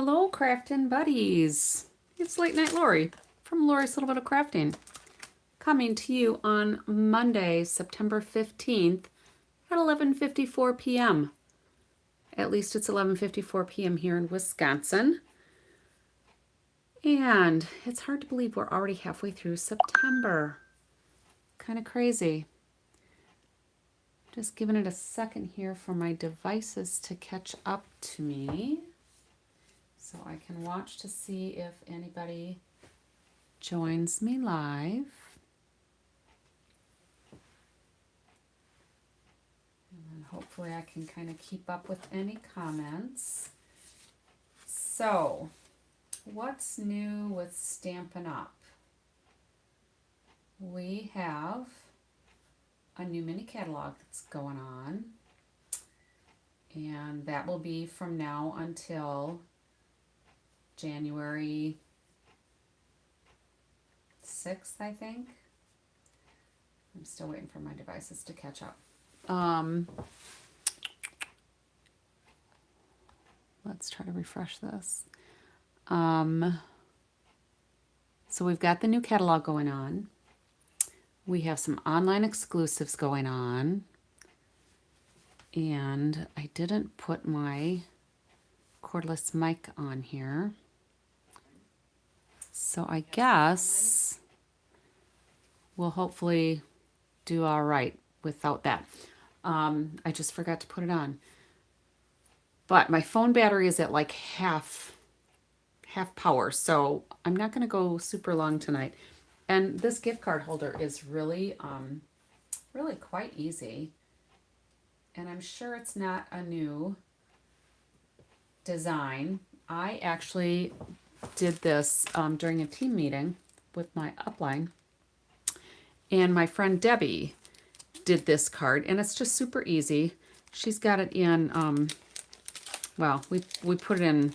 Hello, Craftin' buddies. It's Late Night Lori from Lori's Little Bit of Crafting, coming to you on Monday, September 15th at 11:54 p.m. At least it's 11:54 p.m. here in Wisconsin. And it's hard to believe we're already halfway through September. Kind of crazy. Just giving it a second here for my devices to catch up to me, so I can watch to see if anybody joins me live. And then hopefully I can kind of keep up with any comments. So, what's new with Stampin' Up? We have a new mini catalog that's going on, and that will be from now until January 6th, I think. I'm still waiting for my devices to catch up. Let's try to refresh this. So we've got the new catalog going on. We have some online exclusives going on. And I didn't put my cordless mic on here. So I guess we'll hopefully do all right without that. I just forgot to put it on. But my phone battery is at like half power, so I'm not going to go super long tonight. And this gift card holder is really quite easy. And I'm sure it's not a new design. I actually did this during a team meeting with my upline. And my friend Debbie did this card. And it's just super easy. She's got it in, well, we put it in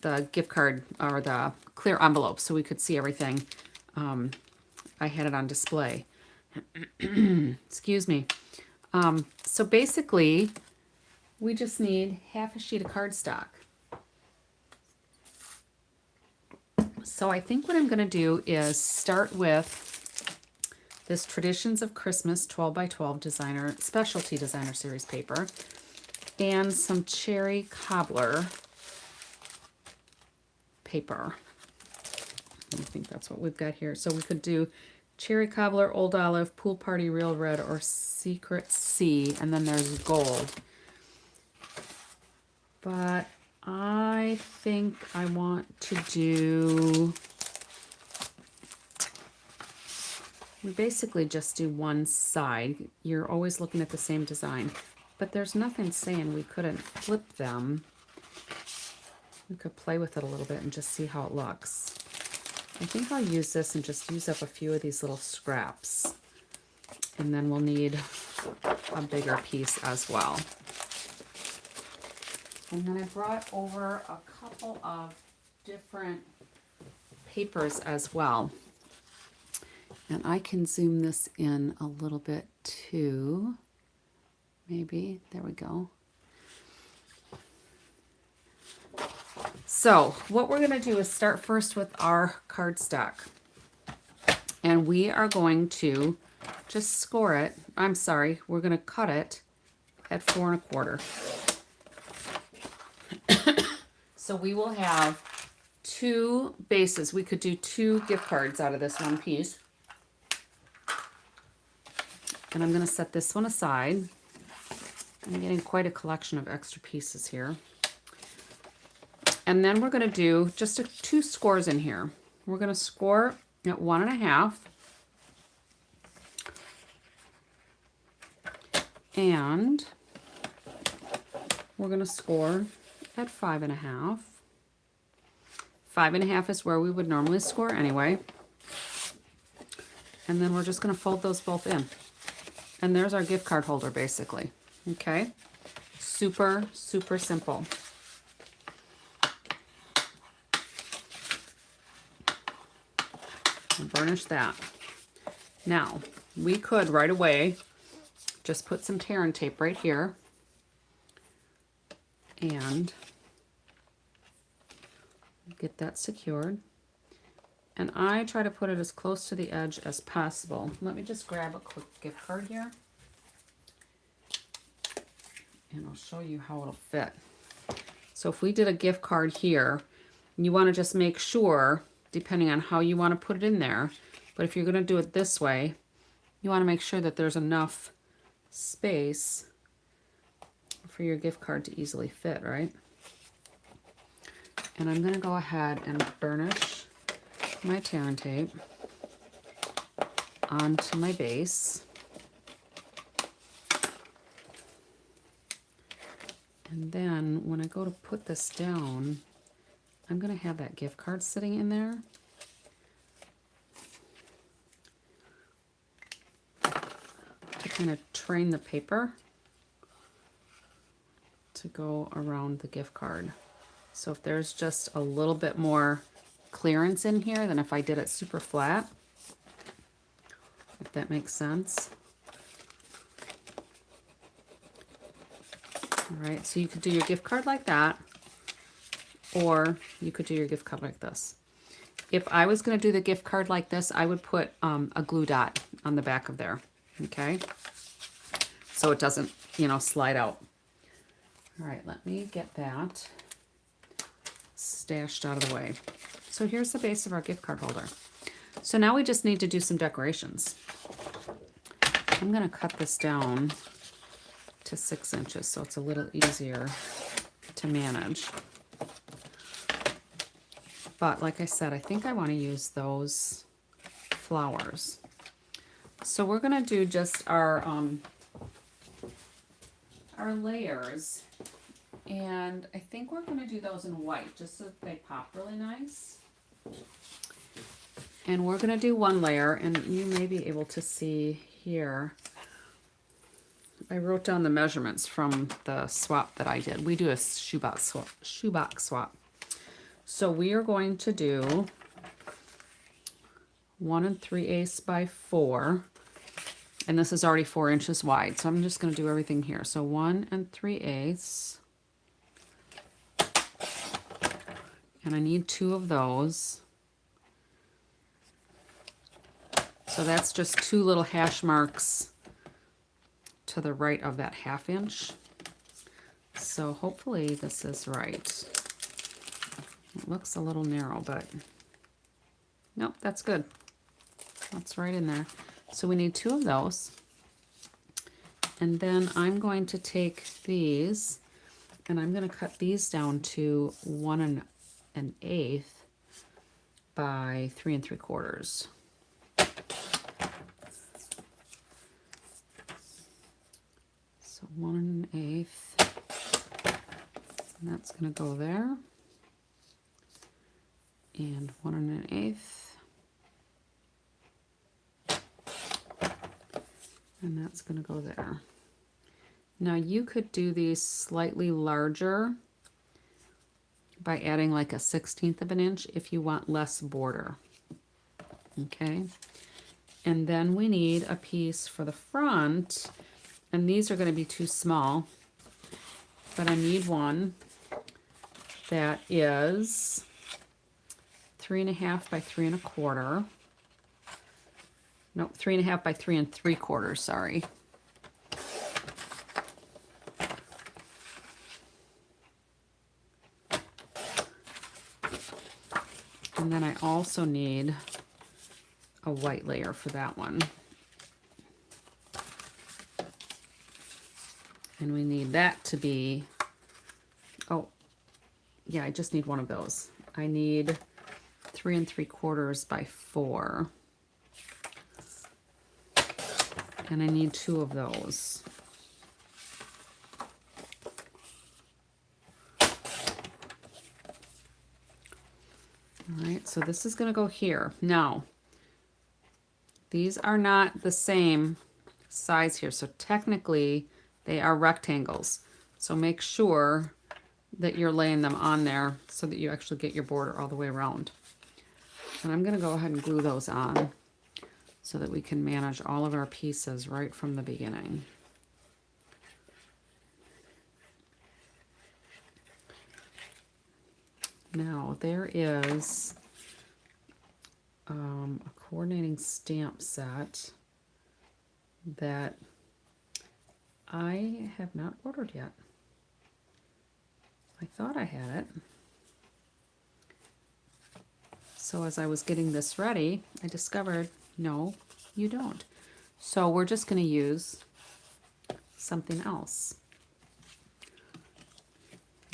the gift card or the clear envelope so we could see everything. I had it on display. Excuse me. So basically, we just need half a sheet of cardstock. So I think what I'm going to do is start with this Traditions of Christmas 12 by 12 designer, specialty designer series paper, and some cherry cobbler paper. I think that's what we've got here. So we could do cherry cobbler, old olive, pool party, real red, or secret sea, and then there's gold. But I think I want to do, we basically just do one side. You're always looking at the same design, but there's nothing saying we couldn't flip them. We could play with it a little bit and just see how it looks. I think I'll use this and just use up a few of these little scraps. And then we'll need a bigger piece as well. And then I brought over a couple of different papers as well. And I can zoom this in a little bit too. Maybe, there we go. So what we're going to do is start first with our cardstock. And we are going to just score it. I'm sorry, we're going to cut it at 4 1/4. So we will have 2 bases. We could do 2 gift cards out of this one piece. And I'm going to set this one aside. I'm getting quite a collection of extra pieces here. And then we're going to do just 2 scores in here. We're going to score at 1 1/2. And we're going to score at 5 1/2. 5 1/2 is where we would normally score anyway. And then we're just going to fold those both in. And there's our gift card holder basically. Okay? Super, super simple. And burnish that. Now, we could right away just put some tear and tape right here. And Get that secured. And I try to put it as close to the edge as possible. Let me just grab a quick gift card here. And I'll show you how it'll fit. So if we did a gift card here, you want to just make sure, depending on how you want to put it in there, but if you're going to do it this way, you want to make sure that there's enough space for your gift card to easily fit, right? And I'm going to go ahead and burnish my tear and tape onto my base. And then when I go to put this down, I'm going to have that gift card sitting in there. To kind of train the paper to go around the gift card. So if there's just a little bit more clearance in here than if I did it super flat, if that makes sense. All right, so you could do your gift card like that, or you could do your gift card like this. If I was going to do the gift card like this, I would put a glue dot on the back of there, okay? So it doesn't, you know, slide out. All right, let me get that stashed out of the way. So here's the base of our gift card holder. So now we just need to do some decorations. I'm going to cut this down to 6 inches so it's a little easier to manage. But like I said, I think I want to use those flowers. So we're going to do just our layers, and I think we're going to do those in white just so that they pop really nice. And we're going to do one layer, and you may be able to see here, I wrote down the measurements from the swap that I did. We do a shoebox swap. So we are going to do 1 3/8 by 4, and this is already 4 inches wide. So I'm just going to do everything here. So 1 3/8, and I need 2 of those. So that's just 2 little hash marks to the right of that 1/2 inch. So hopefully this is right. It looks a little narrow, but nope, that's good. That's right in there. So we need 2 of those. And then I'm going to take these and I'm going to cut these down to 1 1/8 by 3 3/4. So 1 1/8, and that's going to go there. And 1 1/8, and that's going to go there. Now you could do these slightly larger by adding like a 1/16 of an inch if you want less border. Okay, and then we need a piece for the front, and these are going to be too small, but I need one that is 3 1/2 by 3 1/4. Nope, 3 1/2 by 3 3/4, sorry. And then I also need a white layer for that one. And we need that to be, oh, yeah, I just need one of those. I need 3 3/4 by 4. And I need 2 of those. All right, so this is going to go here. Now, these are not the same size here, so technically they are rectangles. So make sure that you're laying them on there so that you actually get your border all the way around. And I'm going to go ahead and glue those on so that we can manage all of our pieces right from the beginning. Now there is a coordinating stamp set that I have not ordered yet. I thought I had it. So as I was getting this ready, I discovered, no, you don't. So we're just going to use something else.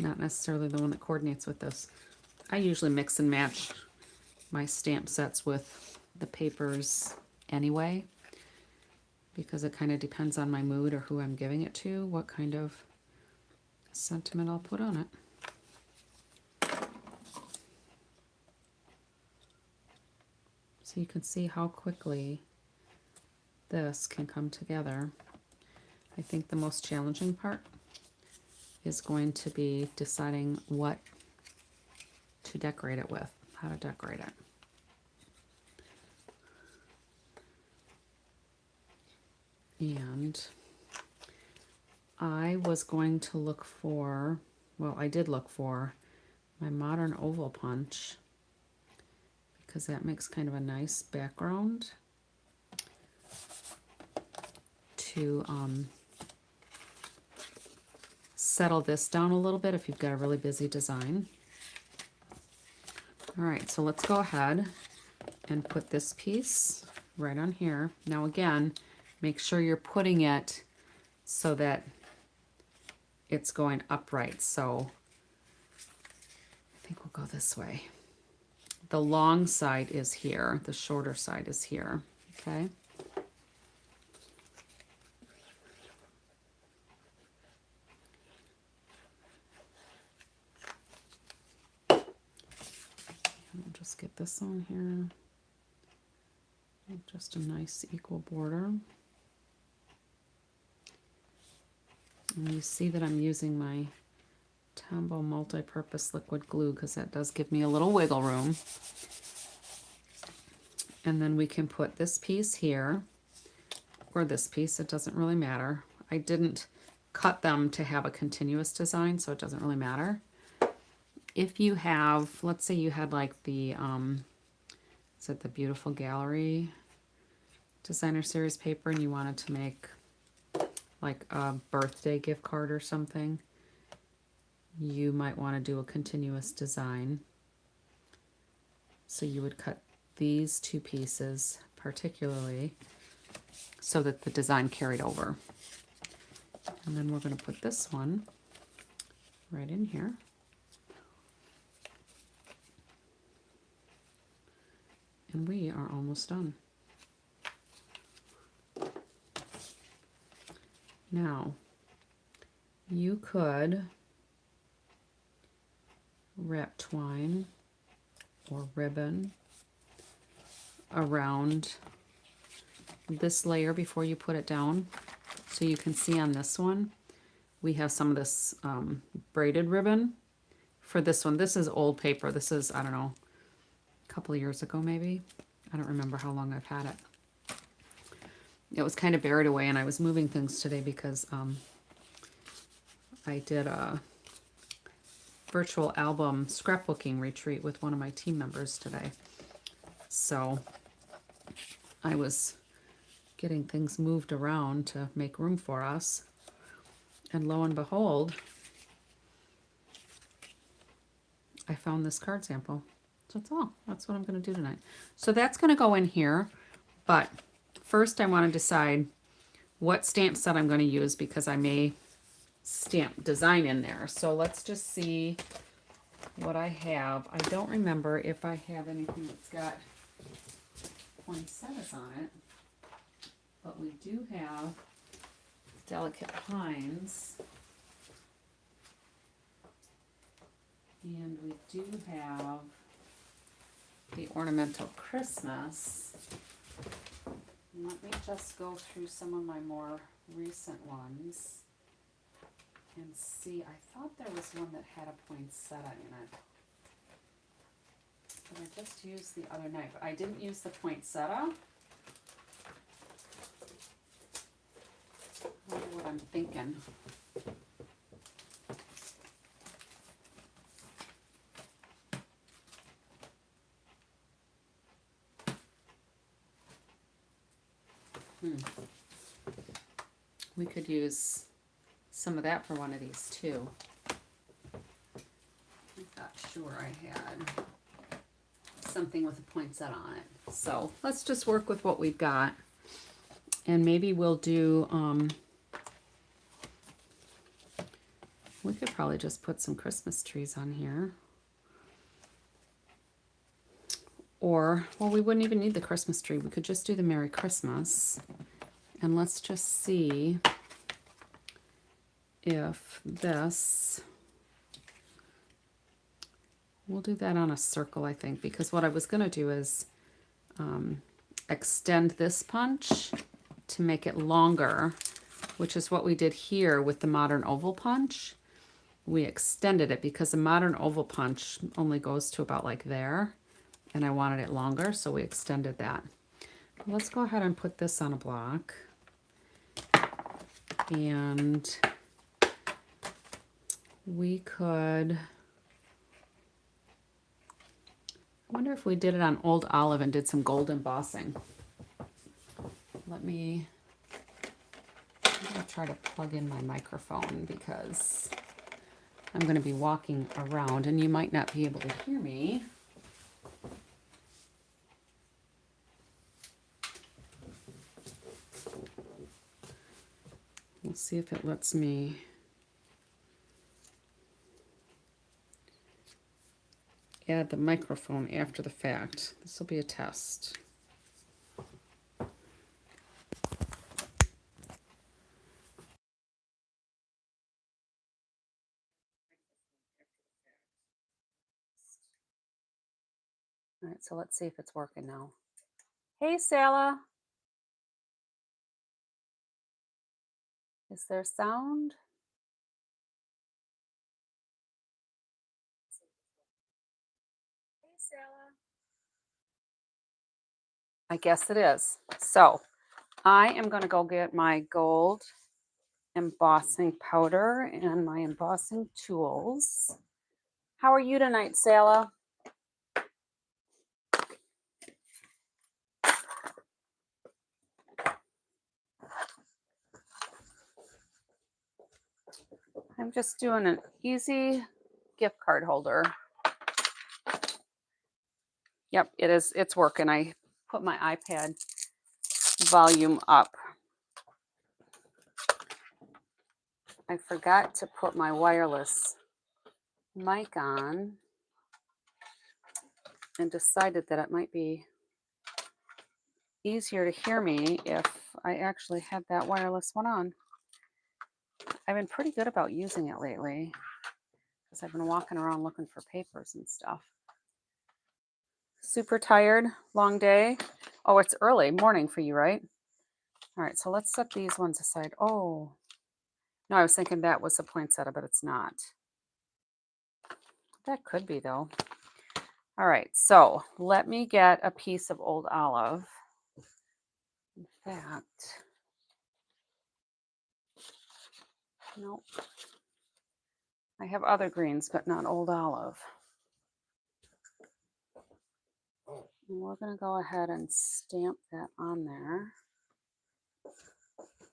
Not necessarily the one that coordinates with this. I usually mix and match my stamp sets with the papers anyway, because it kind of depends on my mood or who I'm giving it to, what kind of sentiment I'll put on it. So you can see how quickly this can come together. I think the most challenging part is going to be deciding what to decorate it with, how to decorate it. And I was going to look for, well, I did look for my modern oval punch, because that makes kind of a nice background to settle this down a little bit if you've got a really busy design. All right, so let's go ahead and put this piece right on here. Now again, make sure you're putting it so that it's going upright. So I think we'll go this way. The long side is here, the shorter side is here, okay? I'll just get this on here. Just a nice equal border. And you see that I'm using my Tombow multi-purpose liquid glue because that does give me a little wiggle room. And then we can put this piece here, or this piece, it doesn't really matter. I didn't cut them to have a continuous design, so it doesn't really matter. If you have, let's say you had like the, is it the Beautiful Gallery Designer Series paper, and you wanted to make like a birthday gift card or something, you might want to do a continuous design. So you would cut these two pieces particularly so that the design carried over. And then we're going to put this one right in here. And we are almost done. Now, you could wrap twine or ribbon around this layer before you put it down. So you can see on this one, we have some of this braided ribbon. For this one, this is old paper. This is, I don't know, a couple of years ago maybe. I don't remember how long I've had it. It was kind of buried away, and I was moving things today because I did a virtual album scrapbooking retreat with one of my team members today. So I was getting things moved around to make room for us. And lo and behold, I found this card sample. So that's all. That's what I'm going to do tonight. So that's going to go in here. But first I want to decide what stamp set I'm going to use, because I may stamp design in there. So let's just see what I have. I don't remember if I have anything that's got poinsettias on it, but we do have Delicate Pines, and we do have the Ornamental Christmas. Let me just go through some of my more recent ones and see. I thought there was one that had a poinsettia in it, but I just used the other night. But I didn't use the poinsettia. I wonder what I'm thinking. We could use some of that for one of these too. I'm not sure I had something with a poinsettia on it. So let's just work with what we've got. And maybe we'll do, we could probably just put some Christmas trees on here. Or, well, we wouldn't even need the Christmas tree. We could just do the Merry Christmas. And let's just see if this, we'll do that on a circle, I think, because what I was going to do is extend this punch to make it longer, which is what we did here with the modern oval punch. We extended it because the modern oval punch only goes to about like there, and I wanted it longer, so we extended that. Let's go ahead and put this on a block. And we could, I wonder if we did it on old olive and did some gold embossing. Let me, I'm going to try to plug in my microphone because I'm going to be walking around and you might not be able to hear me. We'll see if it lets me. Add the microphone after the fact. This will be a test. All right, so let's see if it's working now. Hey, Sala. Is there sound? Hey, Sala. I guess it is. So I am going to go get my gold embossing powder and my embossing tools. How are you tonight, Sala? I'm just doing an easy gift card holder. Yep, it is. It's working. I put my iPad volume up. I forgot to put my wireless mic on and decided that it might be easier to hear me if I actually had that wireless one on. I've been pretty good about using it lately because I've been walking around looking for papers and stuff. Super tired, long day. Oh, it's early morning for you, right? All right, so let's set these ones aside. Oh, no, I was thinking that was a poinsettia, but it's not. That could be though. All right, so let me get a piece of old olive. In fact, nope. I have other greens, but not old olive. And we're going to go ahead and stamp that on there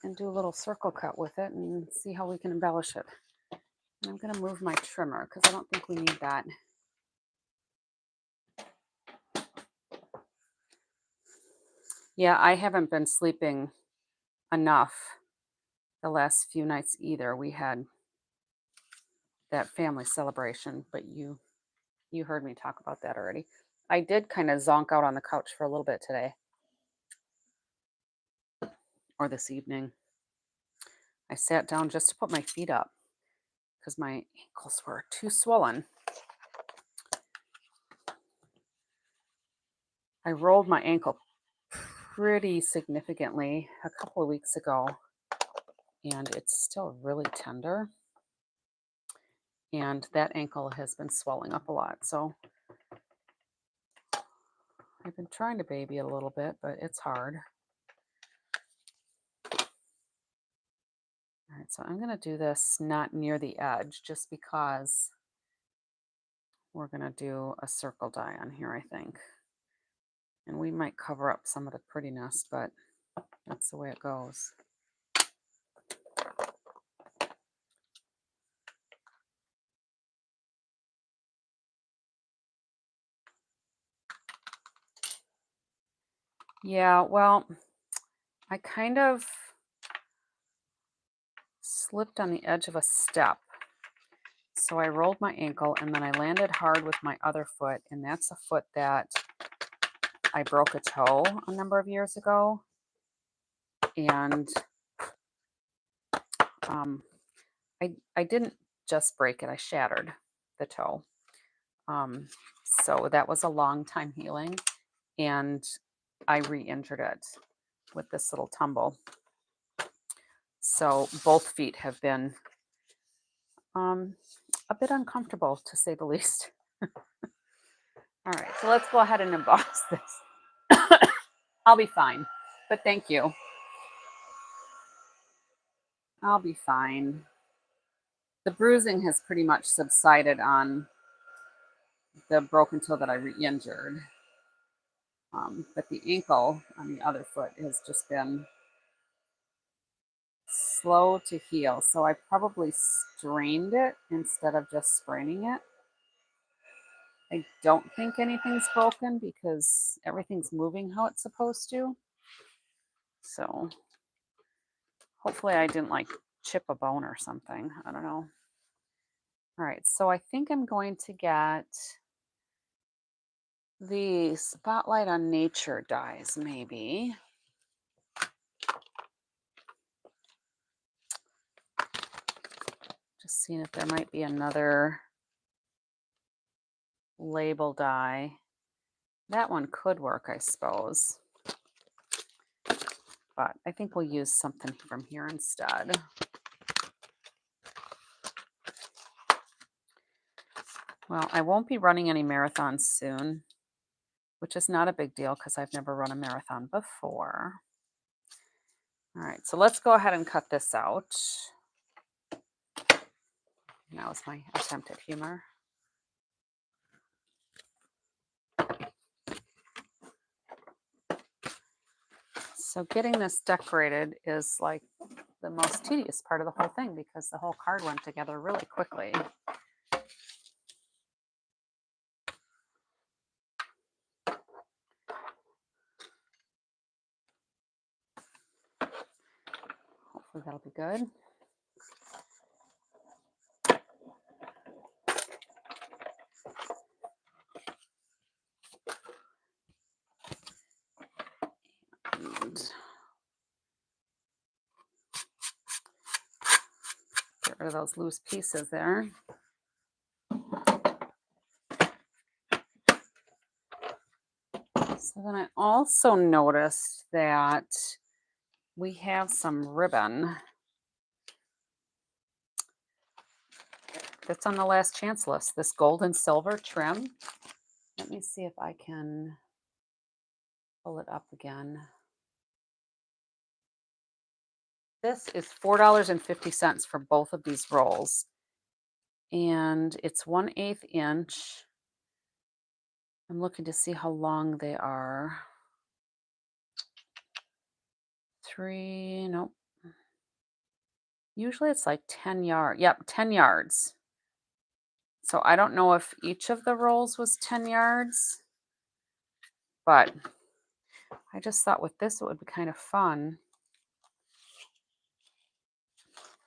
and do a little circle cut with it and see how we can embellish it. And I'm going to move my trimmer because I don't think we need that. Yeah, I haven't been sleeping enough the last few nights either. We had that family celebration, but you heard me talk about that already. I did kind of zonk out on the couch for a little bit today or this evening. I sat down just to put my feet up because my ankles were too swollen. I rolled my ankle pretty significantly a couple of weeks ago, and it's still really tender. And that ankle has been swelling up a lot. So I've been trying to baby it a little bit, but it's hard. All right, so I'm going to do this not near the edge just because we're going to do a circle die on here, I think. And we might cover up some of the prettiness, but That's the way it goes. Yeah, well, I kind of slipped on the edge of a step. So I rolled my ankle and then I landed hard with my other foot. And that's a foot that I broke a toe a number of years ago. And I didn't just break it, I shattered the toe. So that was a long time healing. And I re-injured it with this little tumble. So both feet have been a bit uncomfortable, to say the least. All right, so let's go ahead and emboss this. I'll be fine, but thank you. I'll be fine. The bruising has pretty much subsided on the broken toe that I re-injured. But the ankle on the other foot has just been slow to heal. So I probably strained it instead of just spraining it. I don't think anything's broken because everything's moving how it's supposed to. So hopefully I didn't like chip a bone or something. I don't know. All right, so I think I'm going to get the Spotlight on Nature dies, maybe. Just seeing if there might be another label die. That one could work, I suppose. But I think we'll use something from here instead. Well, I won't be running any marathons soon, which is not a big deal because I've never run a marathon before. All right, so let's go ahead and cut this out. That was my attempt at humor. So getting this decorated is like the most tedious part of the whole thing because the whole card went together really quickly. Hopefully that'll be good. And get rid of those loose pieces there. So then I also noticed that we have some ribbon that's on the last chance list, this gold and silver trim. Let me see if I can pull it up again. This is $4.50 for both of these rolls. And it's 1/8 inch. I'm looking to see how long they are. 3, nope. Usually it's like 10 yards. Yep, 10 yards. So I don't know if each of the rolls was 10 yards, but I just thought with this it would be kind of fun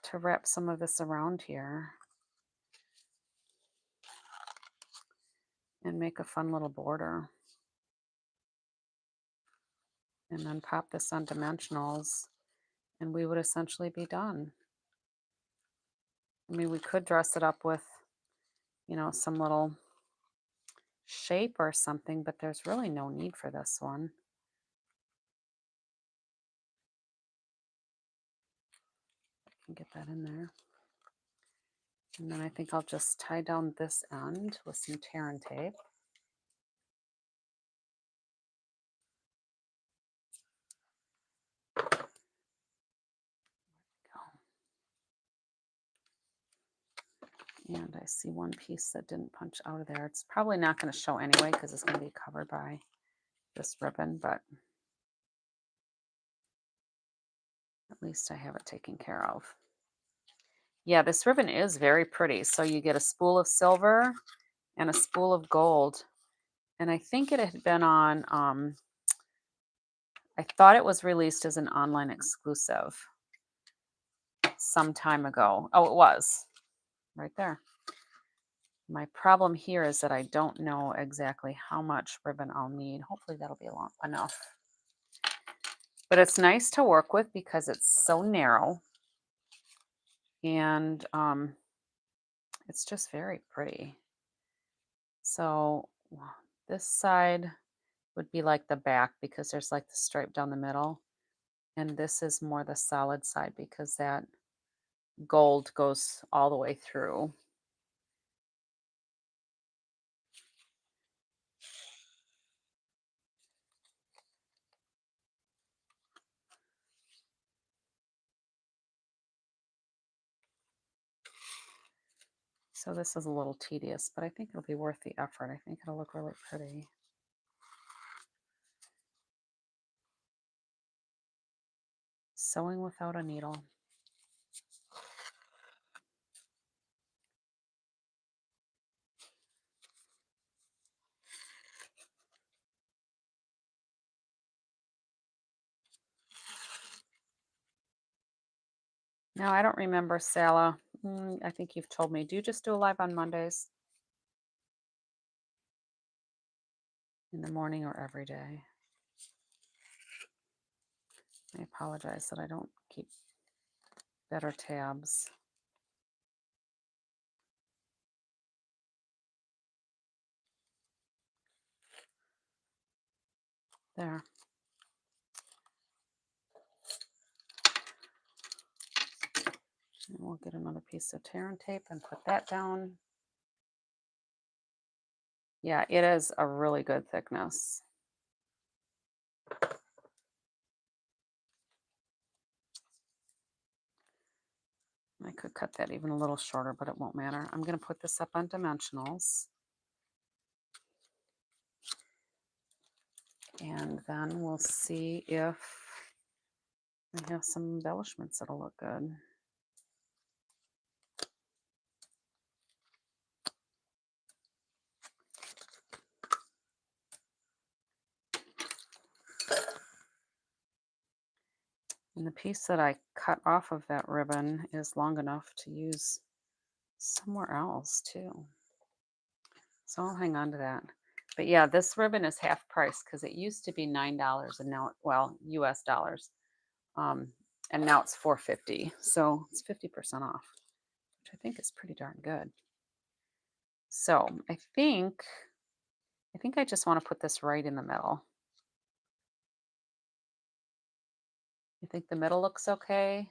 to wrap some of this around here and make a fun little border. And then pop this on dimensionals and we would essentially be done. I mean, we could dress it up with, you know, some little shape or something, but there's really no need for this one. I can get that in there. And then I think I'll just tie down this end with some tear and tape. And I see one piece that didn't punch out of there. It's probably not going to show anyway because it's going to be covered by this ribbon, but At least I have it taken care of. Yeah, this ribbon is very pretty. So you get a spool of silver and a spool of gold. And I think it had been on, I thought it was released as an online exclusive some time ago. Oh, it was right there. My problem here is that I don't know exactly how much ribbon I'll need. Hopefully that'll be enough. But it's nice to work with because it's so narrow. And it's just very pretty. So this side would be like the back because there's like the stripe down the middle. And this is more the solid side because that gold goes all the way through. So this is a little tedious, but I think it'll be worth the effort. I think it'll look really pretty. Sewing without a needle. No, I don't remember, Sala. I think you've told me. Do you just do a live on Mondays? In the morning or every day? I apologize that I don't keep better tabs. There. And we'll get another piece of tear and tape and put that down. Yeah, it is a really good thickness. I could cut that even a little shorter, but it won't matter. I'm going to put this up on dimensionals. And then we'll see if I have some embellishments that'll look good. And the piece that I cut off of that ribbon is long enough to use somewhere else too. So I'll hang on to that. But yeah, this ribbon is half price because it used to be $9 and now, well, US dollars. And now it's $4.50. So it's 50% off, which I think is pretty darn good. So I think I just want to put this right in the middle. You think the middle looks okay?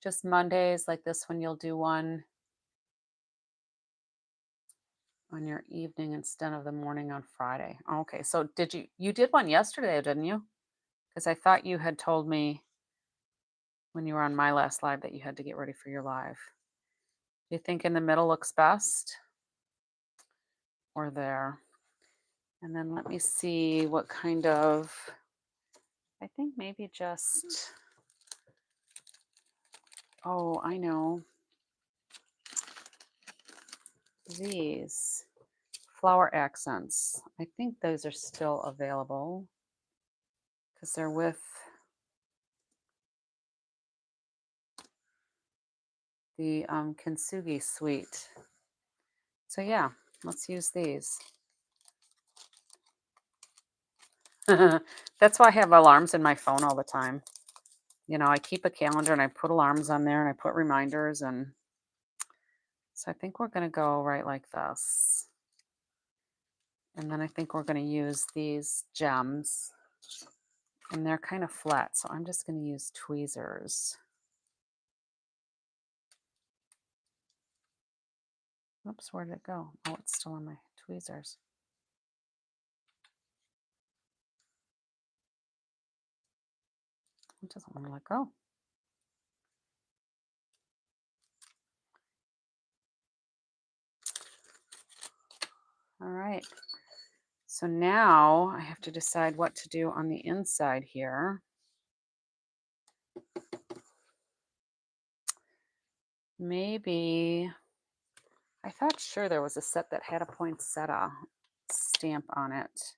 Just Mondays like this one, you'll do one on your evening instead of the morning on Friday. Okay, so you did one yesterday, didn't you? Because I thought you had told me when you were on my last live that you had to get ready for your live. Do you think in the middle looks best? Or there? And then let me see what kind of, I think maybe just, oh, I know. These flower accents. I think those are still available because they're with the Kintsugi suite. So yeah, let's use these. That's why I have alarms in my phone all the time. You know, I keep a calendar and I put alarms on there and I put reminders. And so I think we're going to go right like this. And then I think we're going to use these gems. And they're kind of flat, so I'm just going to use tweezers. Oops, where did it go? Oh, it's still on my tweezers. It doesn't want to let go. All right. So now I have to decide what to do on the inside here. maybe, I thought sure there was a set that had a poinsettia stamp on it.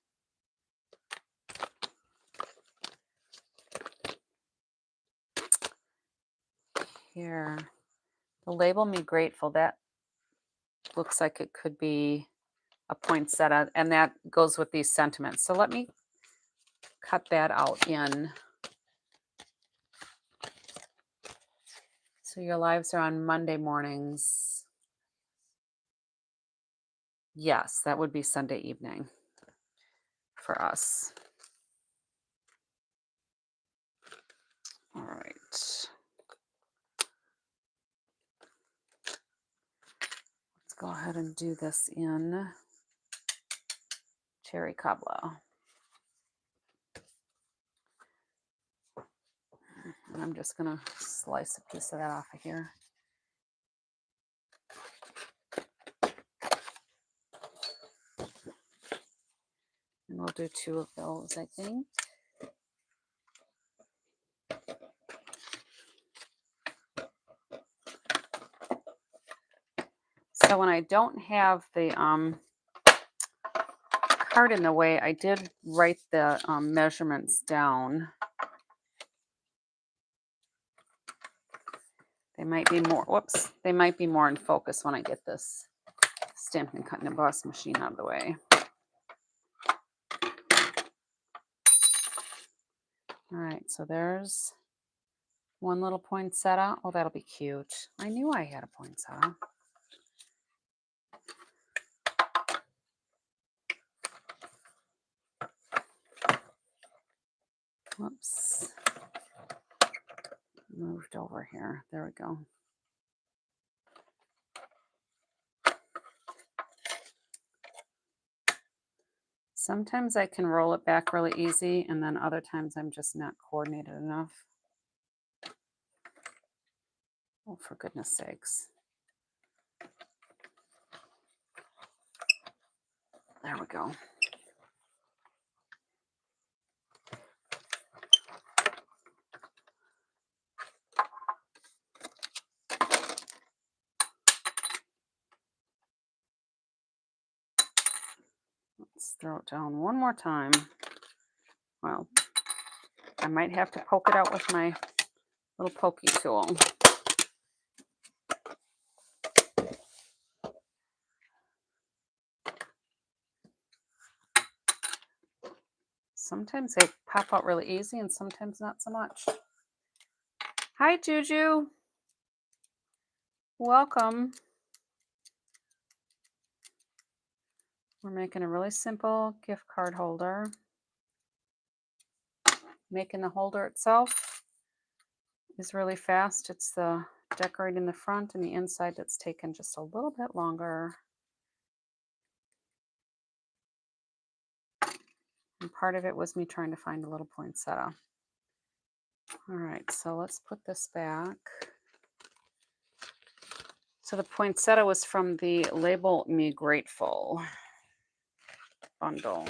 Here, the Label Me Grateful, that looks like it could be a poinsettia, and that goes with these sentiments. So let me cut that out in. So your lives are on Monday mornings. Yes, that would be Sunday evening for us. All right. Let's go ahead and do this in cherry cobbler. And I'm just going to slice a piece of that off of here. And we'll do 2 of those, I think. So when I don't have the card in the way, I did write the measurements down. They might be more, whoops, they might be more in focus when I get this Stampin' Cut and Emboss machine out of the way. All right, so there's one little poinsettia. Oh, that'll be cute. I knew I had a poinsettia. Whoops. Moved over here. There we go. Sometimes I can roll it back really easy, and then other times I'm just not coordinated enough. Oh, for goodness sakes. There we go. Let's throw it down one more time. Well, I might have to poke it out with my little pokey tool. Sometimes they pop out really easy and sometimes not so much. Hi, Juju. Welcome. We're making a really simple gift card holder. Making the holder itself is really fast. It's the decorating the front and the inside that's taken just a little bit longer. And part of it was me trying to find a little poinsettia. All right, so let's put this back. So the poinsettia was from the Label Me Grateful bundle.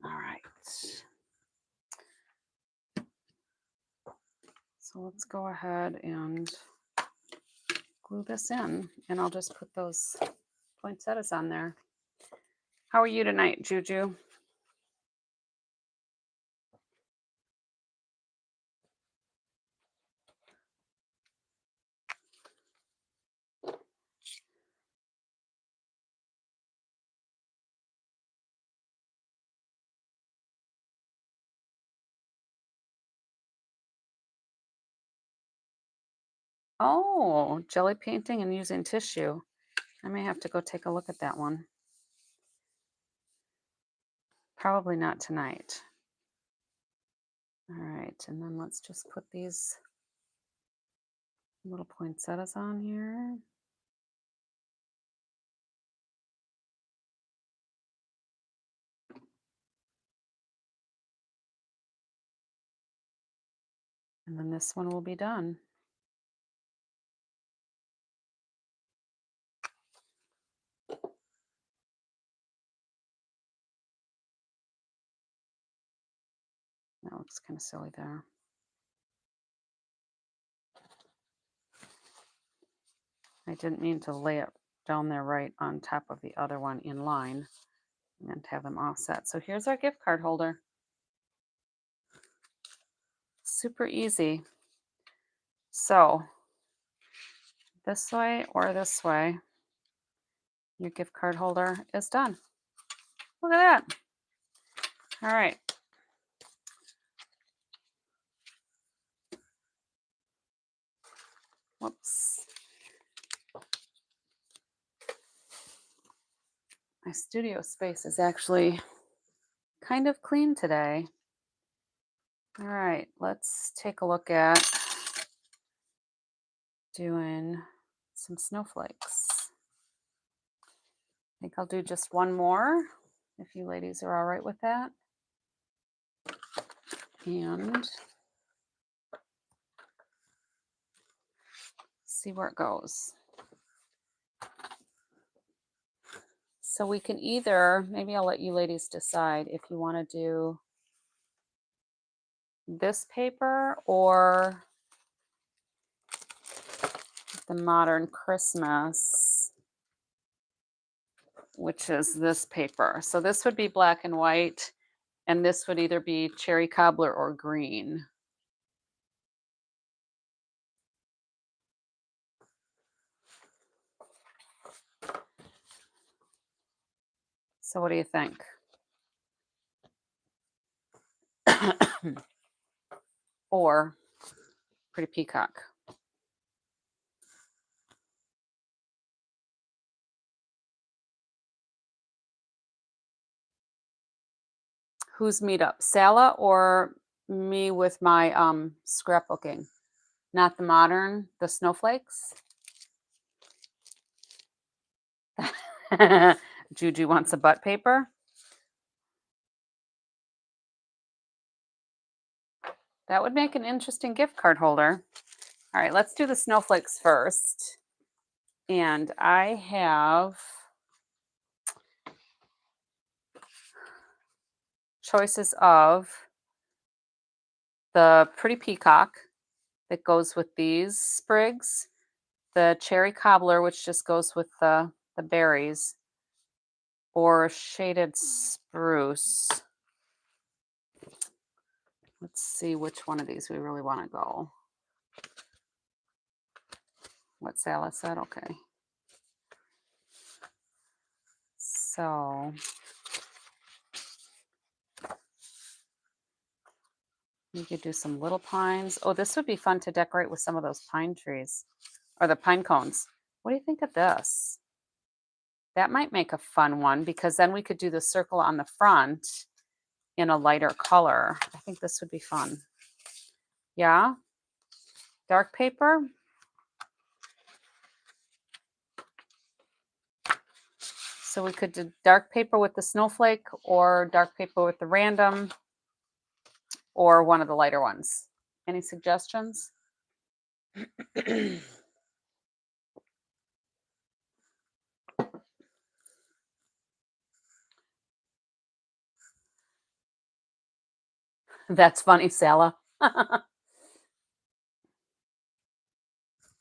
All right. So let's go ahead and glue this in, and I'll just put those poinsettias on there. How are you tonight, Juju? Oh, jelly painting and using tissue. I may have to go take a look at that one. Probably not tonight. All right, and then let's just put these little poinsettias on here. And then this one will be done. That looks kind of silly there. I didn't mean to lay it down there right on top of the other one in line. I meant to have them offset. So here's our gift card holder. Super easy. So this way or this way, your gift card holder is done. Look at that. All right. Whoops. My studio space is actually kind of clean today. All right, let's take a look at doing some snowflakes. I think I'll do just one more, if you ladies are all right with that. And see where it goes. So we can either, maybe I'll let you ladies decide if you want to do this paper or the Modern Christmas, which is this paper. So this would be black and white, and this would either be cherry cobbler or green. So what do you think? Or Pretty Peacock? Who's meetup? Sala or me with my scrapbooking? Not the modern, the snowflakes? Juju wants a butt paper. That would make an interesting gift card holder. All right, let's do the snowflakes first. And I have choices of the Pretty Peacock that goes with these sprigs, the cherry cobbler, which just goes with the berries, or shaded spruce. Let's see which one of these we really want to go. What Sala said, okay. So you could do some little pines. Oh, this would be fun to decorate with some of those pine trees or the pine cones. What do you think of this? That might make a fun one because then we could do the circle on the front in a lighter color. I think this would be fun. Yeah? Dark paper? So we could do dark paper with the snowflake or dark paper with the random or one of the lighter ones. Any suggestions? That's funny, Sala.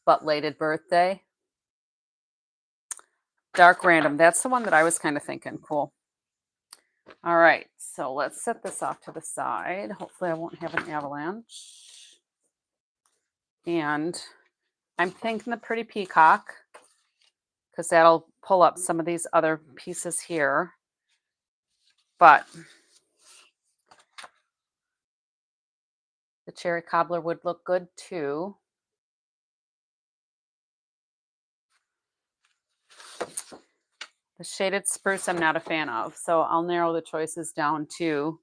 Butt-lated birthday. Dark random. That's the one that I was kind of thinking. Cool. All right. So let's set this off to the side. Hopefully I won't have an avalanche. And I'm thinking the Pretty Peacock because that'll pull up some of these other pieces here. But the cherry cobbler would look good too. The shaded spruce I'm not a fan of, so I'll narrow the choices down to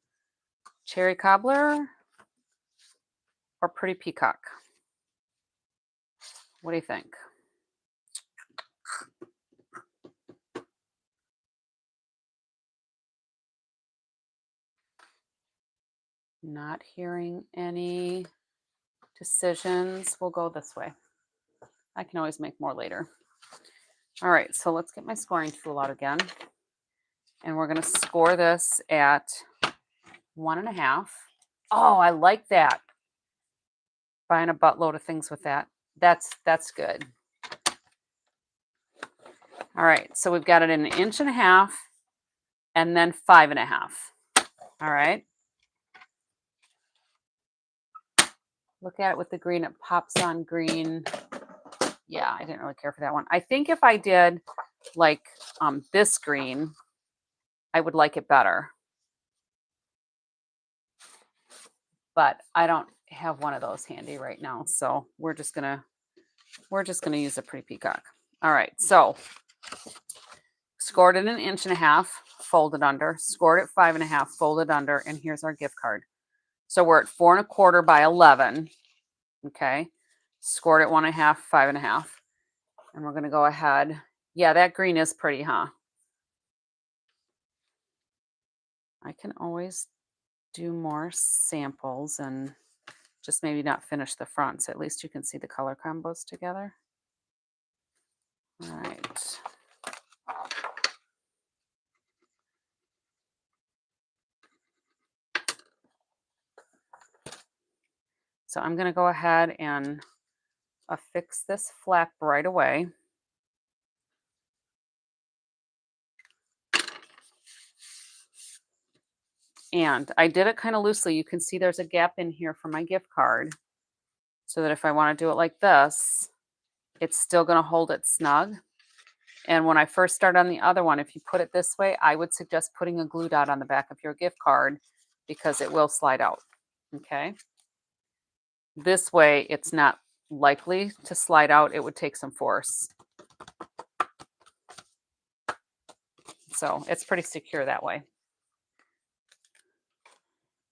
cherry cobbler or Pretty Peacock. What do you think? Not hearing any decisions. We'll go this way. I can always make more later. All right, so let's get my scoring tool out again. And we're going to score this at 1.5. Oh, I like that. Buying a buttload of things with that. That's good. All right, so we've got it in 1.5 inches and then 5.5. All right. Look at it with the green, it pops on green. Yeah, I didn't really care for that one. I think if I did like this green, I would like it better. But I don't have one of those handy right now, so we're just gonna use a pretty peacock. All right, so scored it in 1.5 inches, folded under, scored it 5.5, folded under, and here's our gift card. So we're at 4.25 by 11. Okay, scored it 1.5, 5.5, and we're gonna go ahead. Yeah, that green is pretty, huh? I can always do more samples and just maybe not finish the front, so at least you can see the color combos together. All right. So I'm going to go ahead and affix this flap right away. And I did it kind of loosely. You can see there's a gap in here for my gift card, so that if I want to do it like this, it's still going to hold it snug. And when I first start on the other one, if you put it this way, I would suggest putting a glue dot on the back of your gift card because it will slide out. Okay. This way, it's not likely to slide out. It would take some force. So it's pretty secure that way.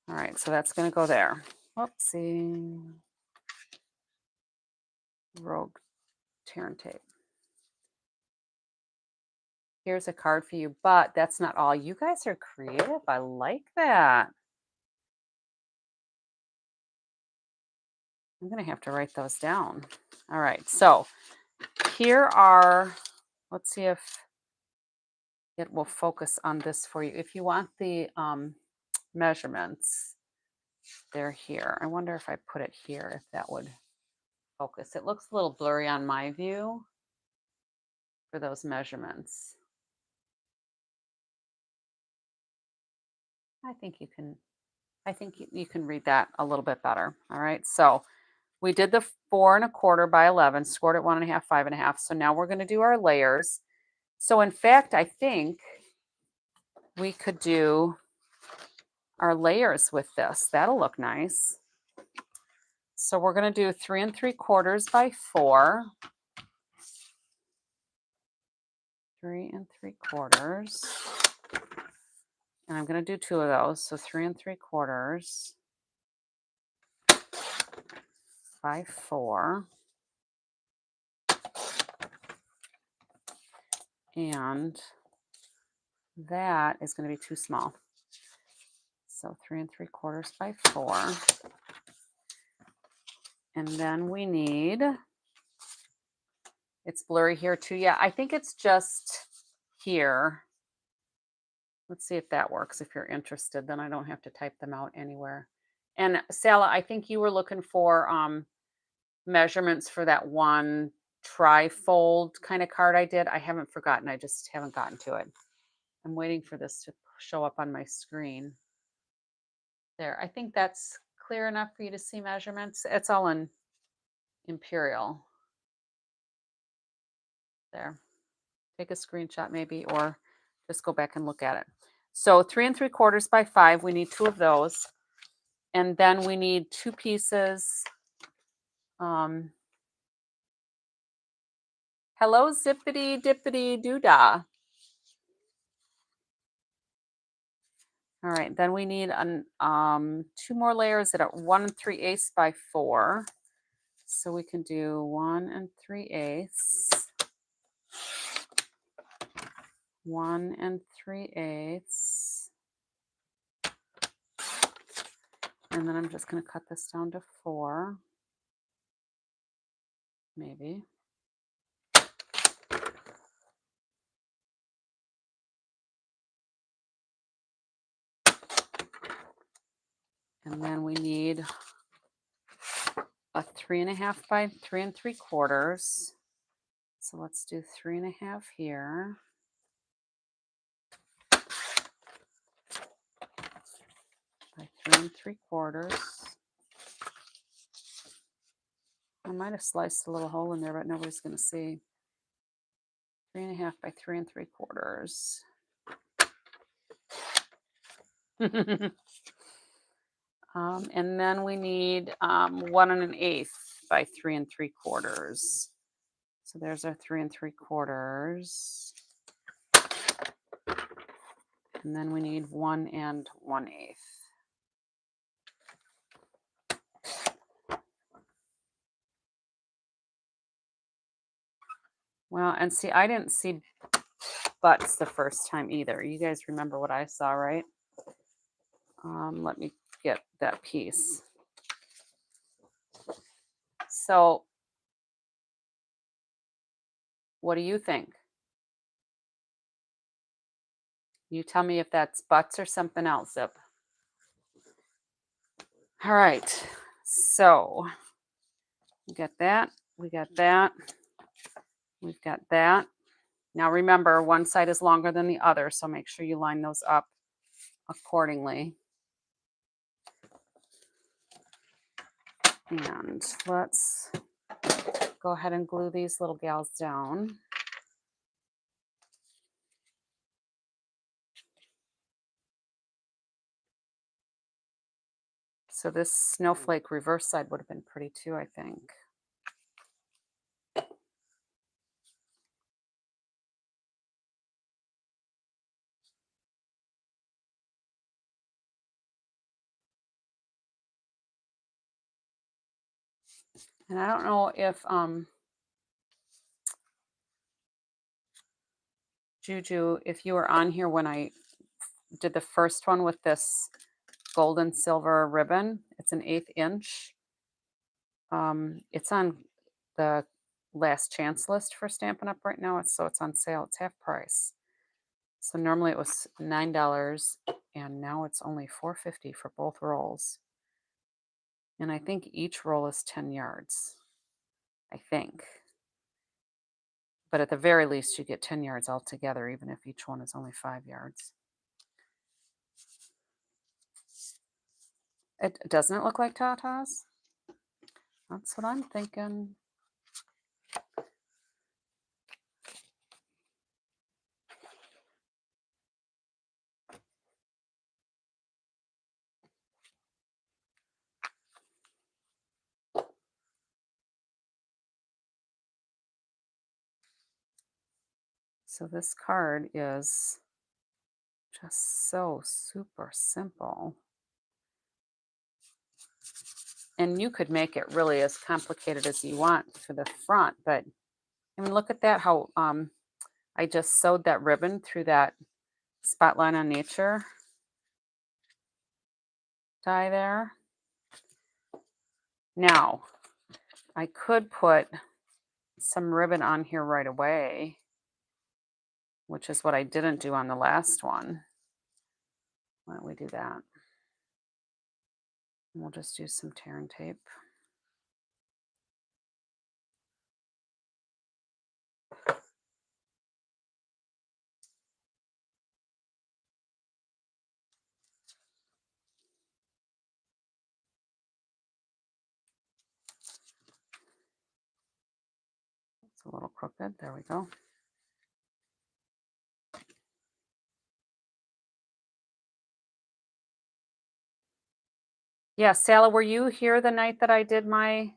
All right, so that's going to go there. Whoopsie. Rogue tear and tape. Here's a card for you, but that's not all. You guys are creative. I like that. I'm going to have to write those down. All right, so here are, let's see if it will focus on this for you. If you want the measurements, they're here. I wonder if I put it here, if that would focus. It looks a little blurry on my view for those measurements. I think you can read that a little bit better. All right, so we did the 4.25 by 11, scored it 1.5, 5.5. So now we're going to do our layers. So in fact, I think we could do our layers with this. That'll look nice. So we're going to do 3 3/4 by 4. 3 3/4. And I'm going to do 2 of those. So 3 3/4 by 4. And that is going to be too small. So 3 3/4 by 4. And then we need, it's blurry here too. Yeah, I think it's just here. Let's see if that works. If you're interested, then I don't have to type them out anywhere. And Sala, I think you were looking for measurements for that one tri-fold kind of card I did. I haven't forgotten. I just haven't gotten to it. I'm waiting for this to show up on my screen. There. I think that's clear enough for you to see measurements. It's all in Imperial. There. Take a screenshot maybe, or just go back and look at it. So 3 3/4 by 5, we need 2 of those. And then we need 2 pieces. Hello, zippity dippity doodah. All right, then we need 2 more layers at 1 3/8 by 4. So we can do 1 3/8. 1 3/8. And then I'm just going to cut this down to 4. Maybe. And then we need a 3.5 by 3 3/4. So let's do 3.5 here. By 3 3/4. I might have sliced a little hole in there, but nobody's going to see. 3.5 by 3 3/4. And then we need 1 1/8 by 3 3/4. So there's our 3 3/4. And then we need 1 1/8. Well, and see, I didn't see butts the first time either. You guys remember what I saw, right? Let me get that piece. So, what do you think? You tell me if that's butts or something else, Zip. All right. So, we got that. We got that. We've got that. Now remember, one side is longer than the other, so make sure you line those up accordingly. And let's go ahead and glue these little gals down. So this snowflake reverse side would have been pretty too, I think. And I don't know if Juju, if you were on here when I did the first one with this gold and silver ribbon. It's an 1/8 inch. It's on the last chance list for Stampin' Up! Right now. So it's on sale. It's half price. So normally it was $9, and now it's only $4.50 for both rolls. And I think each roll is 10 yards. I think. But at the very least, you get 10 yards altogether, even if each one is only 5 yards. Doesn't it look like tatas? That's what I'm thinking. So this card is just so super simple. And you could make it really as complicated as you want for the front, but I mean, look at that, how I just sewed that ribbon through that Spotlight on Nature die there. Now, I could put some ribbon on here right away, which is what I didn't do on the last one. Why don't we do that? And we'll just use some tear and tape. It's a little crooked. There we go. Yeah, Sally, were you here the night that I did my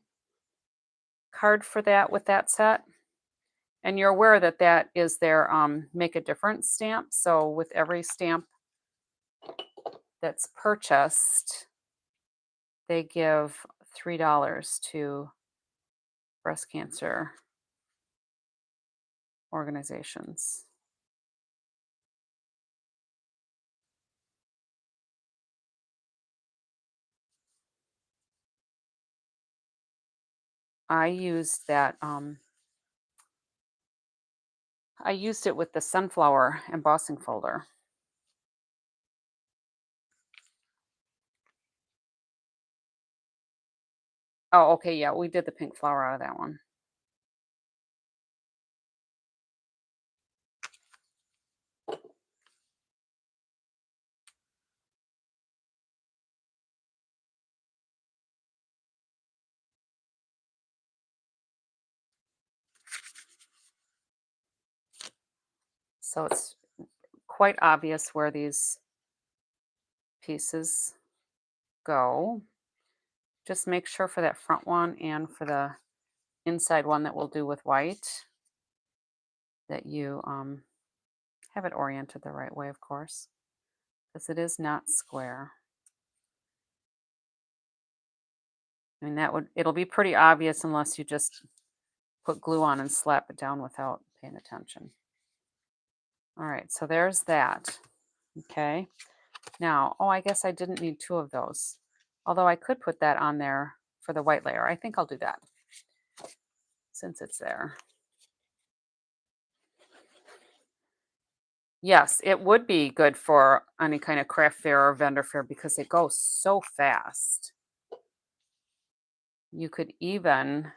card for that with that set? And you're aware that that is their make a difference stamp. So with every stamp that's purchased, they give $3 to breast cancer organizations. I used that. I used it with the sunflower embossing folder. Oh, okay, yeah, we did the pink flower out of that one. So it's quite obvious where these pieces go. Just make sure for that front one and for the inside one that we'll do with white that you have it oriented the right way, of course, because it is not square. I mean, it'll be pretty obvious unless you just put glue on and slap it down without paying attention. All right, so there's that. Okay. Now, oh, I guess I didn't need two of those. Although I could put that on there for the white layer. I think I'll do that since it's there. Yes, it would be good for any kind of craft fair or vendor fair because it goes so fast. You could even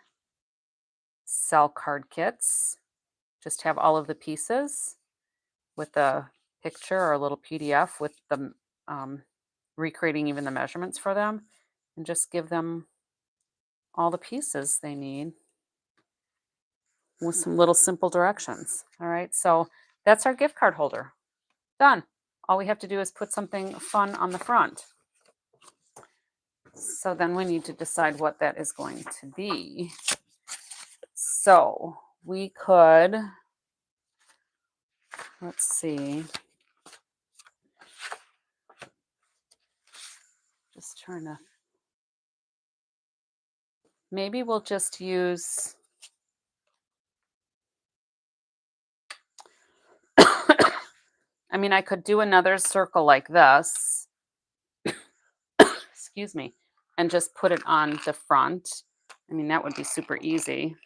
sell card kits, just have all of the pieces with a picture or a little PDF with the recreating even the measurements for them, and just give them all the pieces they need with some little simple directions. All right, so that's our gift card holder. Done. All we have to do is put something fun on the front. So then we need to decide what that is going to be. So we could, let's see, just trying to, maybe we'll just use, I mean, I could do another circle like this, excuse me, and just put it on the front. I mean, that would be super easy.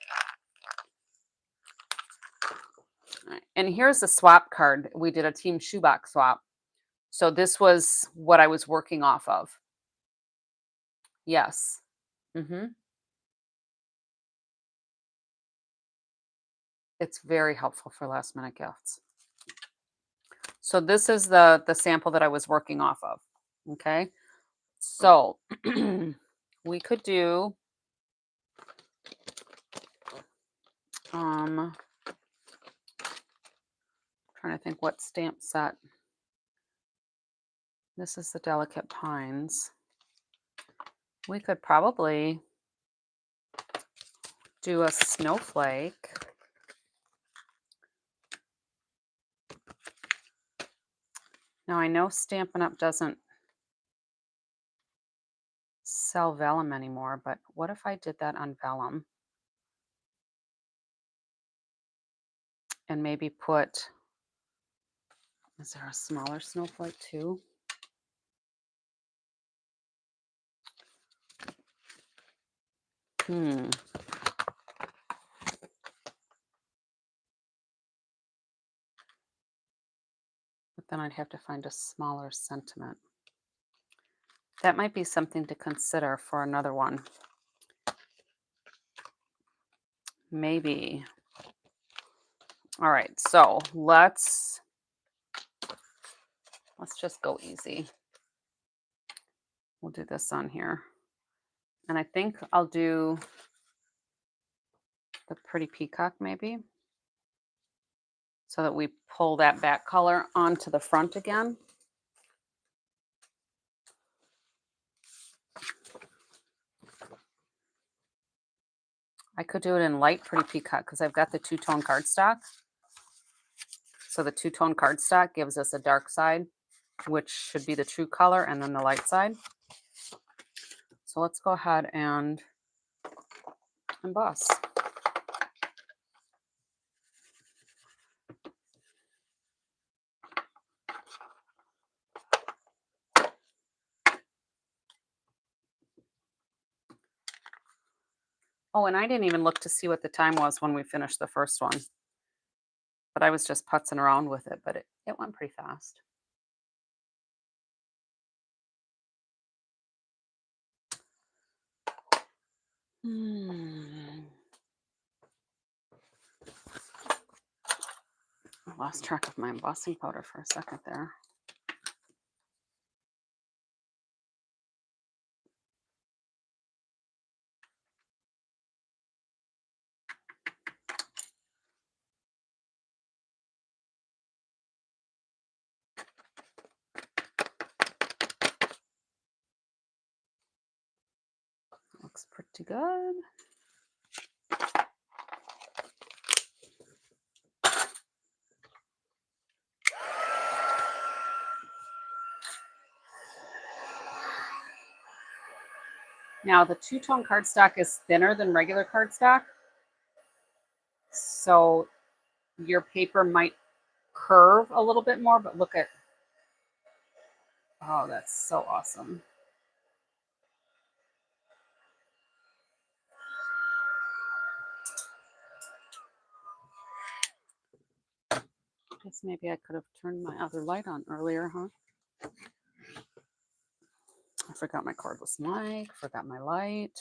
All right. And here's the swap card. We did a team shoebox swap. So this was what I was working off of. Yes. It's very helpful for last minute gifts. So this is the sample that I was working off of. Okay. So we could do trying to think what stamp set. This is the Delicate Pines. We could probably do a snowflake. Now I know Stampin' Up! Doesn't sell vellum anymore, but what if I did that on vellum? And maybe put, is there a smaller snowflake too? But then I'd have to find a smaller sentiment. That might be something to consider for another one. Maybe. All right, so let's just go easy. We'll do this on here. And I think I'll do the Pretty Peacock maybe, so that we pull that back color onto the front again. I could do it in light Pretty Peacock because I've got the two-tone cardstock. So the two-tone cardstock gives us a dark side, which should be the true color, and then the light side. So let's go ahead and emboss. Oh, and I didn't even look to see what the time was when we finished the first one. But I was just putzing around with it, but it went pretty fast. I lost track of my embossing powder for a second there. pretty good. Now the two-tone cardstock is thinner than regular cardstock, so your paper might curve a little bit more, but look at, oh, that's so awesome. I guess maybe I could have turned my other light on earlier, huh? I forgot my cordless mic, forgot my light.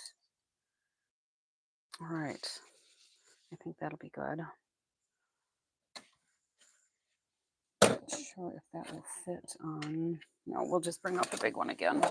All right, I think that'll be good. Not sure if that will fit on. No, we'll just bring out the big one again.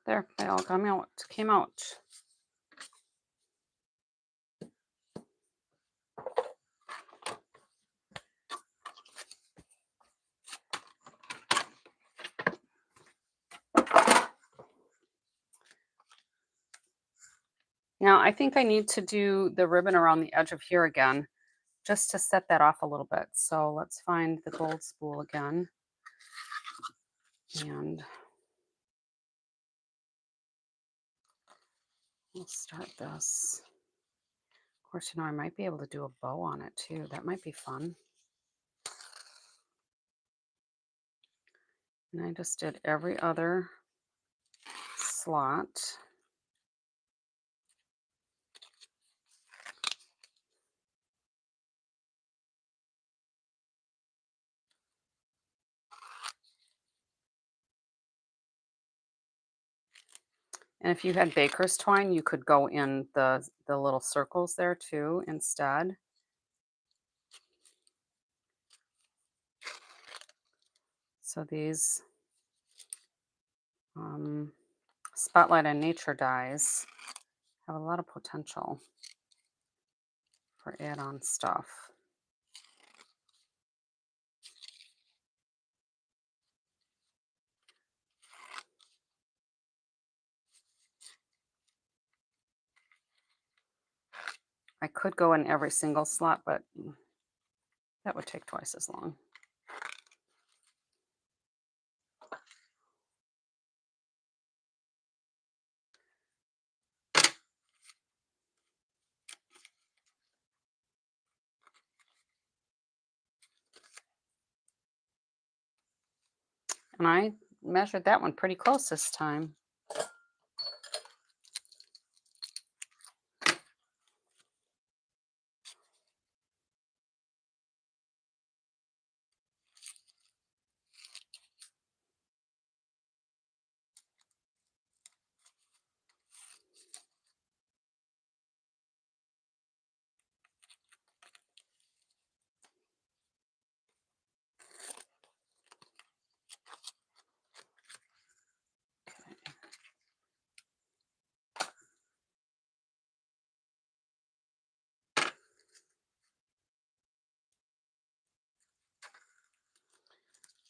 There, they all came out. Now I think I need to do the ribbon around the edge of here again, just to set that off a little bit. So let's find the gold spool again. And we'll start this. Of course, I might be able to do a bow on it too. That might be fun. And I just did every other slot. And if you had baker's twine, you could go in the little circles there too instead. So these Spotlight on Nature dies have a lot of potential for add-on stuff. I could go in every single slot, but that would take twice as long. And I measured that one pretty close this time.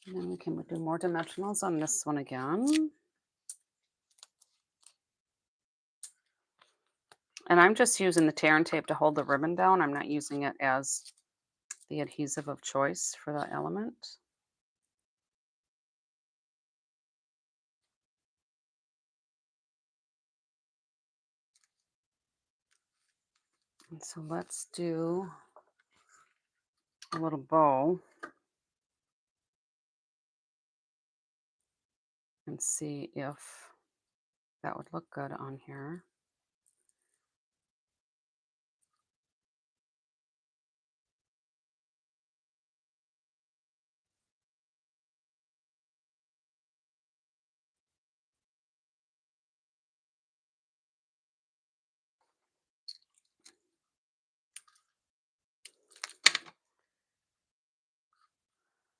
And then we can do more dimensionals on this one again. And I'm just using the tear and tape to hold the ribbon down. I'm not using it as the adhesive of choice for the element. And so let's do a little bow. and see if that would look good on here.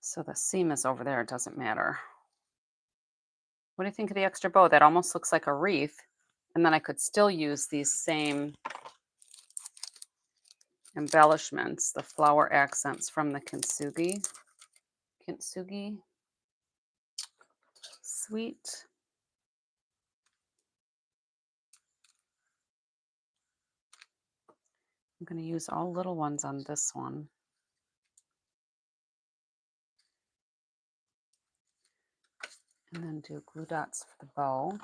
So the seam is over there, it doesn't matter. What do you think of the extra bow? That almost looks like a wreath. And then I could still use these same embellishments, the flower accents from the kintsugi. Sweet. I'm going to use all little ones on this one. And then do glue dots for the bow.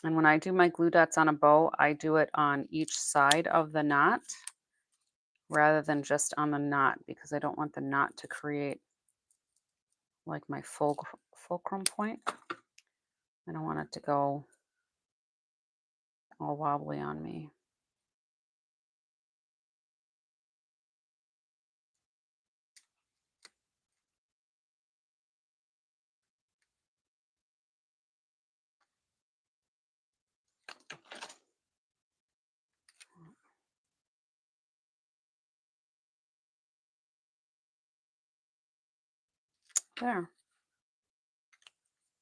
And when I do my glue dots on a bow, I do it on each side of the knot rather than just on the knot, because I don't want the knot to create like my fulcrum point. I don't want it to go all wobbly on me. There.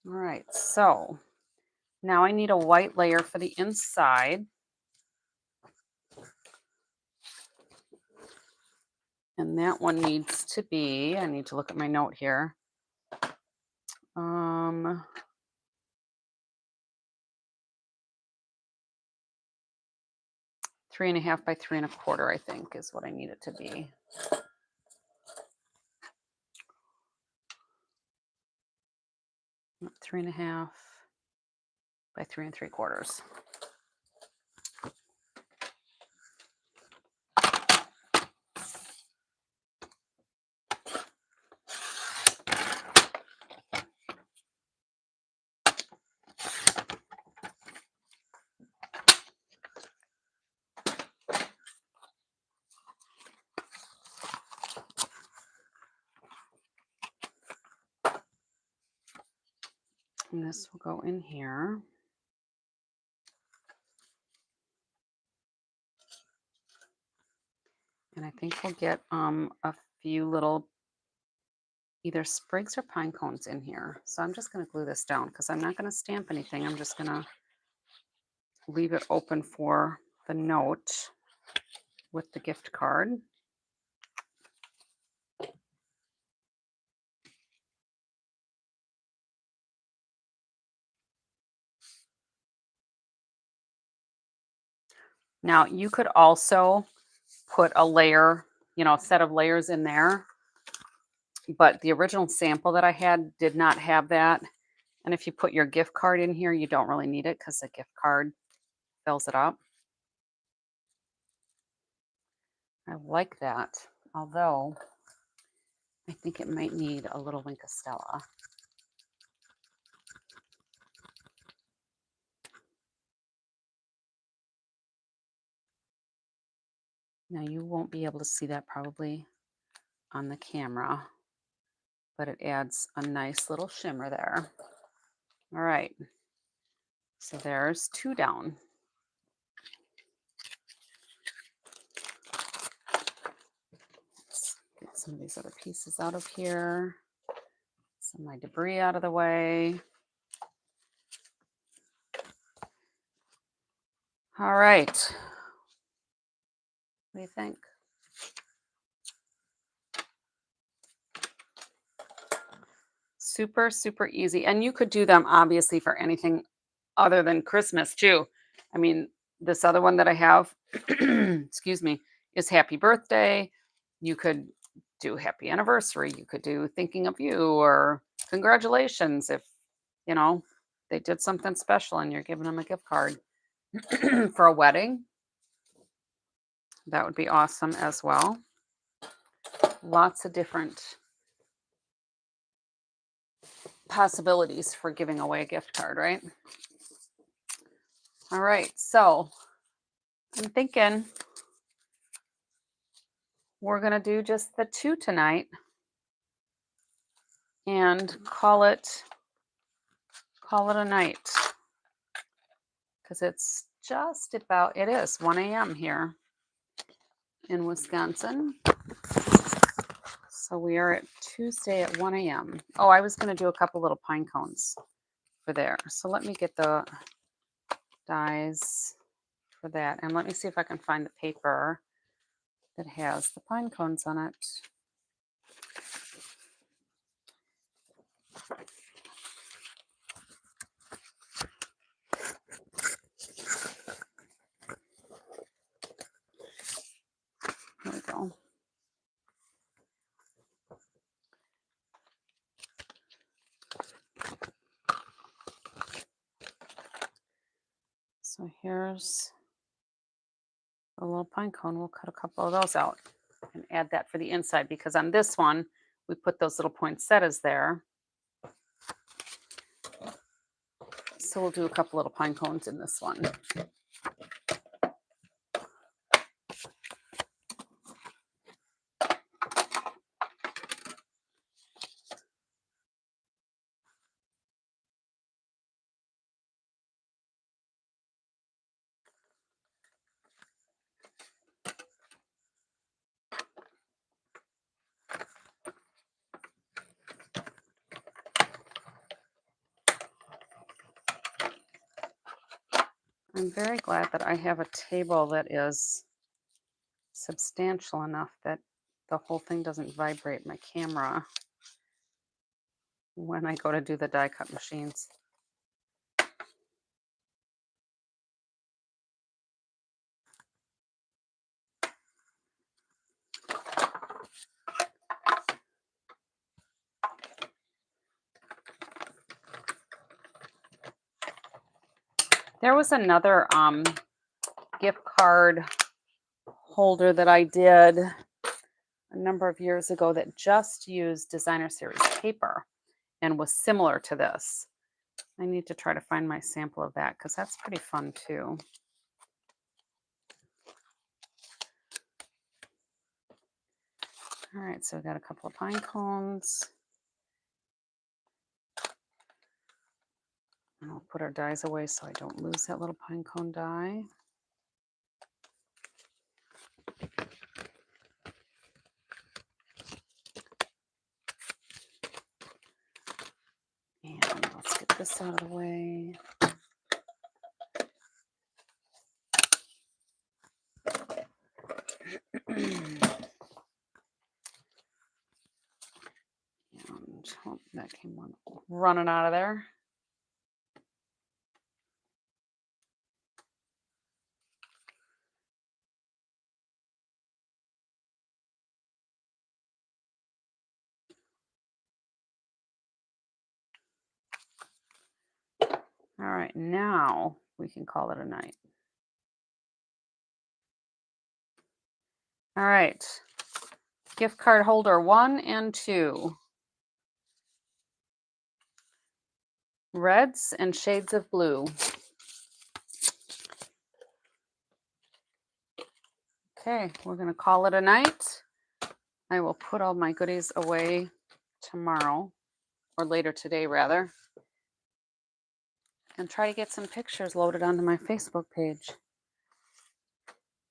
All right, so now I need a white layer for the inside. And that one needs to be, I need to look at my note here. 3.5 by 3.25, I think, is what I need it to be. Not 3.5 by 3.75. And this will go in here. And I think we'll get a few little either sprigs or pine cones in here. So I'm just going to glue this down because I'm not going to stamp anything. I'm just going to leave it open for the note with the gift card. Now you could also put a layer, set of layers in there. But the original sample that I had did not have that. And if you put your gift card in here, you don't really need it because the gift card fills it up. I like that, although I think it might need a little Wink of Stella. Now you won't be able to see that probably on the camera, but it adds a nice little shimmer there. All right, so there's 2 down. Let's get some of these other pieces out of here. Some of my debris out of the way. All right. What do you think? Super, super easy. And you could do them obviously for anything other than Christmas too. I mean, this other one that I have, excuse me, is happy birthday. You could do happy anniversary. You could do thinking of you or congratulations if, they did something special and you're giving them a gift card for a wedding. That would be awesome as well. Lots of different possibilities for giving away a gift card, right? All right, so I'm thinking we're going to do just the 2 tonight and call it a night, because it's just about, it is 1 a.m. here in Wisconsin. So we are at Tuesday at 1 a.m. Oh, I was going to do a couple little pine cones for there. So let me get the dies for that. And let me see if I can find the paper that has the pine cones on it. There we go. So here's a little pine cone. We'll cut a couple of those out and add that for the inside, because on this one, we put those little poinsettias there. So we'll do a couple little pine cones in this one. I'm very glad that I have a table that is substantial enough that the whole thing doesn't vibrate my camera when I go to do the die cut machines. There was another gift card holder that I did a number of years ago that just used designer series paper and was similar to this. I need to try to find my sample of that, because that's pretty fun too. All right, so we got a couple of pine cones. And I'll put our dies away so I don't lose that little pine cone die. And let's get this out of the way. And oh, that came running out of there. All right, now we can call it a night. All right, gift card holder 1 and 2. Reds and shades of blue. Okay, we're going to call it a night. I will put all my goodies away tomorrow, or later today rather, and try to get some pictures loaded onto my Facebook page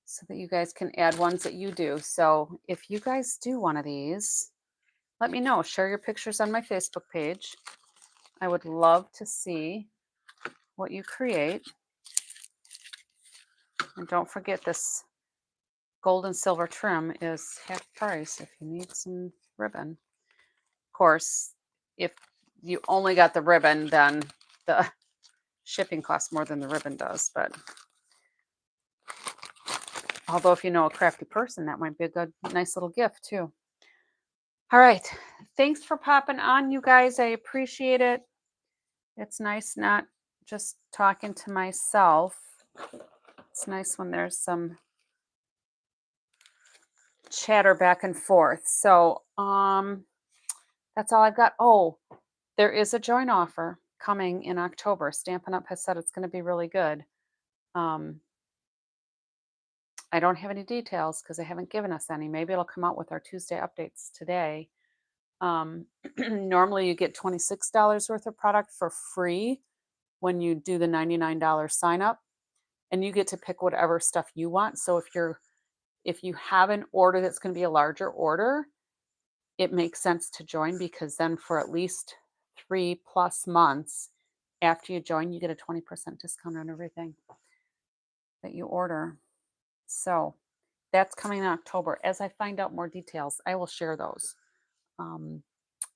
so that you guys can add ones that you do. So if you guys do one of these, let me know. Share your pictures on my Facebook page. I would love to see what you create. And don't forget, this gold and silver trim is half price if you need some ribbon. Of course, if you only got the ribbon, then the shipping costs more than the ribbon does. But although if you know a crafty person, that might be a good, nice little gift too. All right. Thanks for popping on, you guys. I appreciate it. It's nice not just talking to myself. It's nice when there's some chatter back and forth. So that's all I've got. Oh, There is a joint offer coming in October. Stampin' Up! Has said it's gonna be really good. Um, I don't have any details because they haven't given us any. Maybe it'll come out with our Tuesday updates today. Um, normally you get $26 worth of product for free when you do the $99 sign up, and you get to pick whatever stuff you want. So if you have an order that's going to be a larger order, it makes sense to join because then for at least 3+ months after you join, you get a 20% discount on everything that you order. So that's coming in October. As I find out more details, I will share those. Um,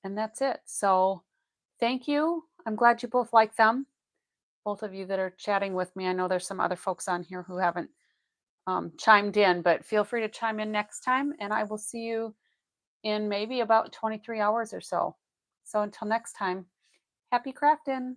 and that's it. So thank you. I'm glad you both like them. Both of you that are chatting with me. I know there's some other folks on here who haven't chimed in, but feel free to chime in next time. And I will see you in maybe about 23 hours or so. So until next time, happy crafting.